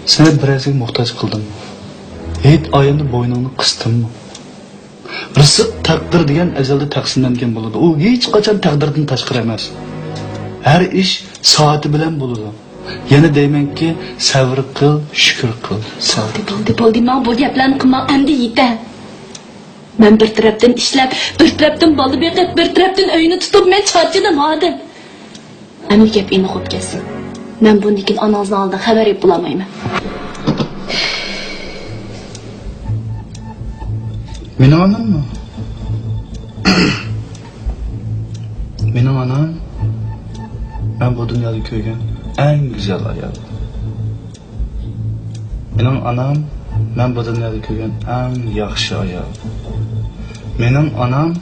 Seni birazcık muhtaç kıldım. Hiç ayını boynunu kıstın mı? Rızık takdir diyen ezelde taksimlengen buludu. O hiç kaçan takdirden taşkır emez. Her iş saati bilen buludu. Yine deymen ki sabır kıl, şükür kıl. Boldi, man bu gaplarni qilmoq endi yetdi. Men bir tarafdan ishlab, bir tarafdan bola beqib, bir tarafdan uyni tutib, men charchadim hozir. Endi gap endi qo'yib ketsin. Men bundan keyin onangizning oldida xabar yeb bo'lmayman. Benim anam mı? Benim anam, ben bu dünyada köygen en güzel ayol. Benim anam, ben bu dünyada köygen en yaxşı ayol. Benim anam,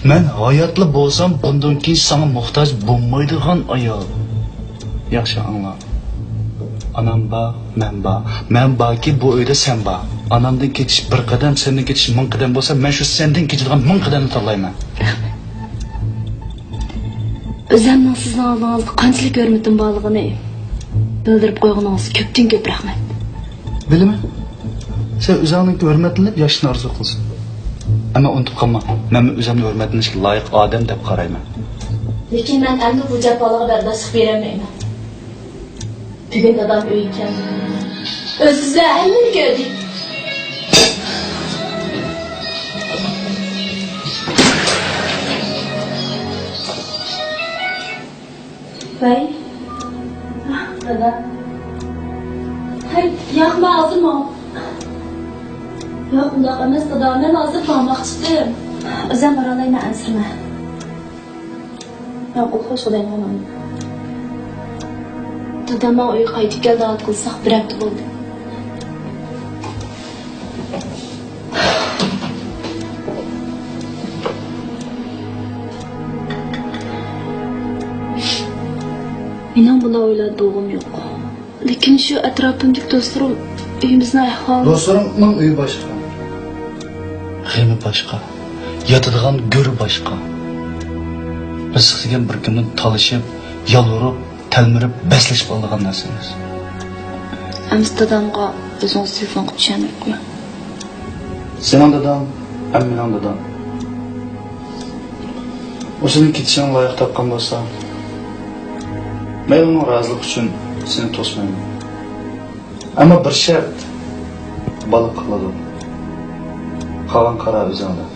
ben hayatlı bolsam bundan keyin sana muhtaç bulmaydigan ayol. Yaxşı anla. Anam ba, men ba ki bu öyle sen ba. Anamdan geçiş bir kadem, senden geçiş 1000 kadem olsa, ben şu senden geçirdiğim 1000 kademini tanlayman. O'zimning sizning oldingizda qanchalik hurmatim borligini bildirib qo'yganingiz ko'pdan ko'p rahmat. Bilimi? Sen o'zingni hurmatlanib yashashni orzu qilsin. Ammo unutib qolma, men o'zimni hurmatlanishga loyiq odam deb qarayman. Lekin men endi bu jafolarga bardoshlik berolmayman. Bugun dadam uyga keldi. O'zizlar hammani ko'rdik. Bay. Dada. Hay, yo'qmi, hozirmi? Yo'q, undoq emas, dada, men hozir bormoqchidim. O'zim bora olmayman, ansirma. Yo'q, uxlash olayman. Dadam uyga qaytib keldi, ot qilsaq bir hafta bo'ldi. Mening buni o'yladığım yo'q. Lekin shu atrofimdagi do'stlarim uyimizni ahvoli... Dostlarımın uyu başka. Xemi başka. Yatıdığan görü başka. Rızık degan bir kimni talışıp, yalvarıp, telmirib, besleşip aldığan narsamiz. Endi dadamga o'zingiz telefon qilib tushunib qo'ying. Senin dadam, hem mening dadam. O senin ketishini loyiq topgan bo'lsa, men uning rozilik uchun seni to'smayman. Ammo bir shart, bola qiladi. Qalan qara o'zingda.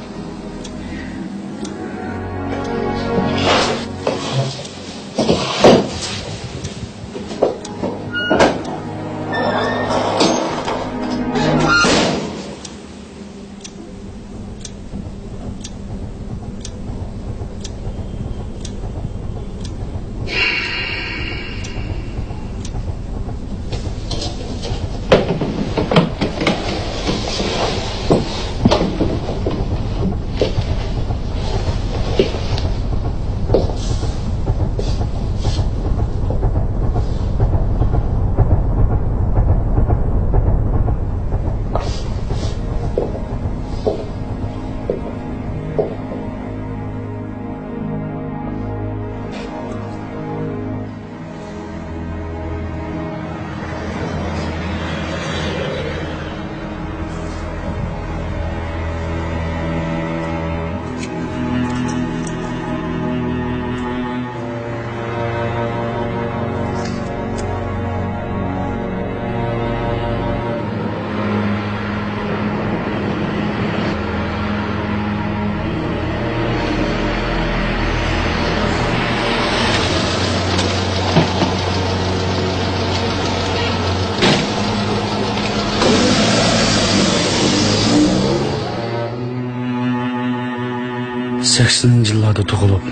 Sekseninci yıllarda tug'ilib,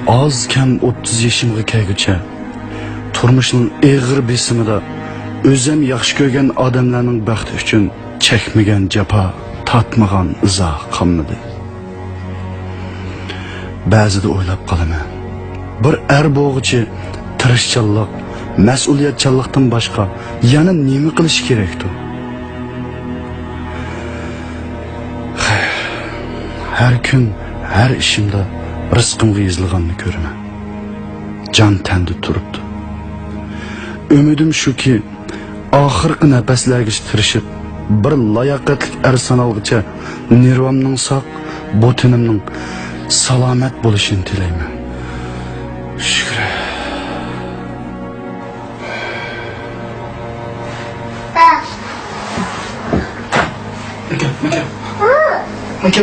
az kam 30 yaşımga kelguncha turmushning og'ir besimida o'zim yaxshi ko'rgan odamlarning baxti uchun chekmagan jafo, tatmagan izo qolmadi. Ba'zida o'ylab qolaman, bir bo'g'ichi tirishchanlik, mas'uliyatchanlikdan boshqa yana nima qilish kerakdir? Her gün, her işimde rızkımı yazılganını görürüm. Can tendi turuptu. Ümidim şu ki, oxirgi nafaslarga tirishib bir layoqatli er sanalg'icha nirvamning sog' botinimning salomat bo'lishini tilayman. Shukr.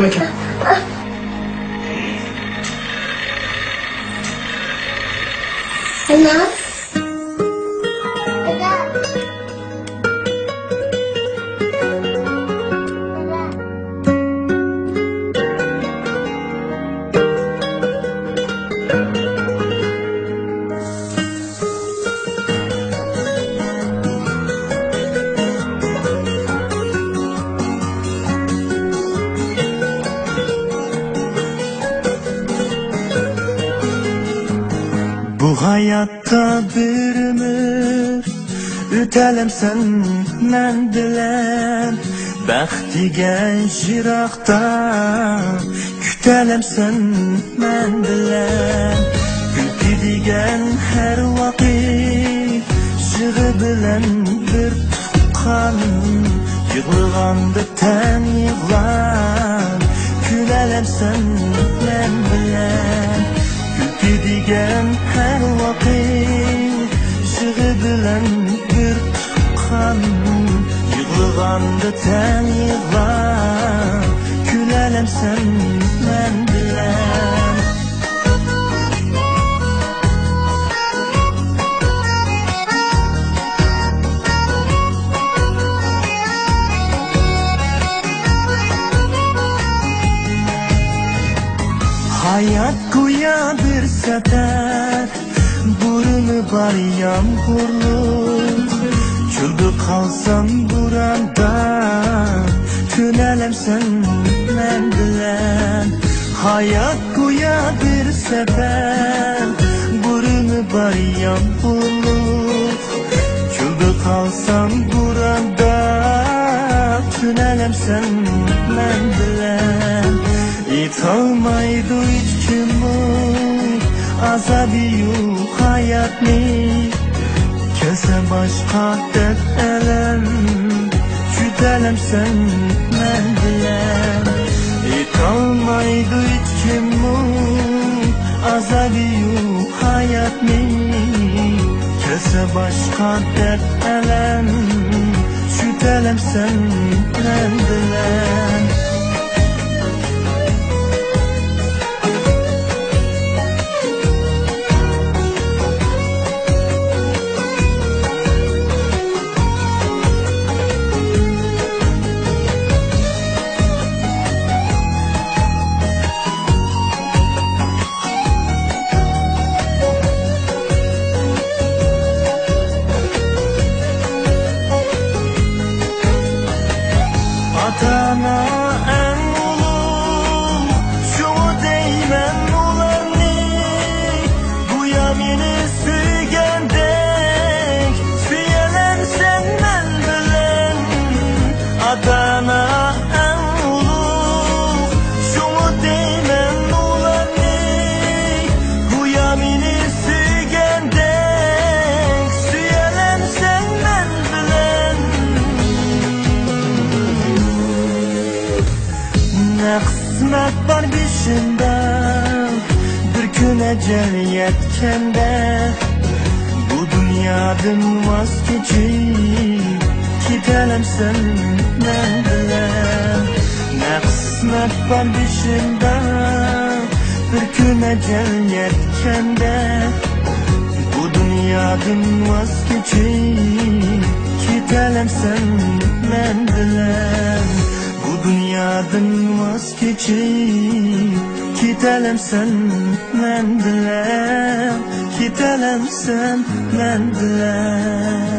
Maka. Ana. Bu hayatta bir ömür ötelim senden bilen Baxtiga jiroqda kütelim senden bilen Kulki degan her vakit jig'i bilan bir tuqqan Yig'laganda tan yig'lan Kulelim senden bilen Kulki degan her vakit jig'i bilan bir tuqqan Yig'laganda tan yig'lan Kulelim senden bilen Hayat go'yo bir sefer buruni bor yomg'irlik Cho'lda qalsam buranda Tünelemsen men bilen Hayat go'yo bir sefer buruni bor yomg'irlik Cho'lda qalsam buranda Tünelemsen men bilen Yetolmaydı hiç kimim Azabı yok hayatni Kelse başka dert elem Şütelem sen men bilen Yetolmaydı hiç kimim Azabı yok hayatni Kelse başka dert elem Şütelem sen men bilen Atana en ulum şu değmen ulanni Bu yamini sügendek Süyelen sen men bilen Atana en ulum şu değmen ulanni Bu yamini sügendek Süyelen sen men bilen Ne kısmet var başında Bir gün ecel yetkende Bu dünyadan vazgeçip Gidelim senden bilen Ne kısmet var başında Bir gün ecel yetkende Bu dünyadan vazgeçip Gidelim senden bilen Bu dünyadan vazgeçip Gidelim sen men bilen Gidelim sen men bilen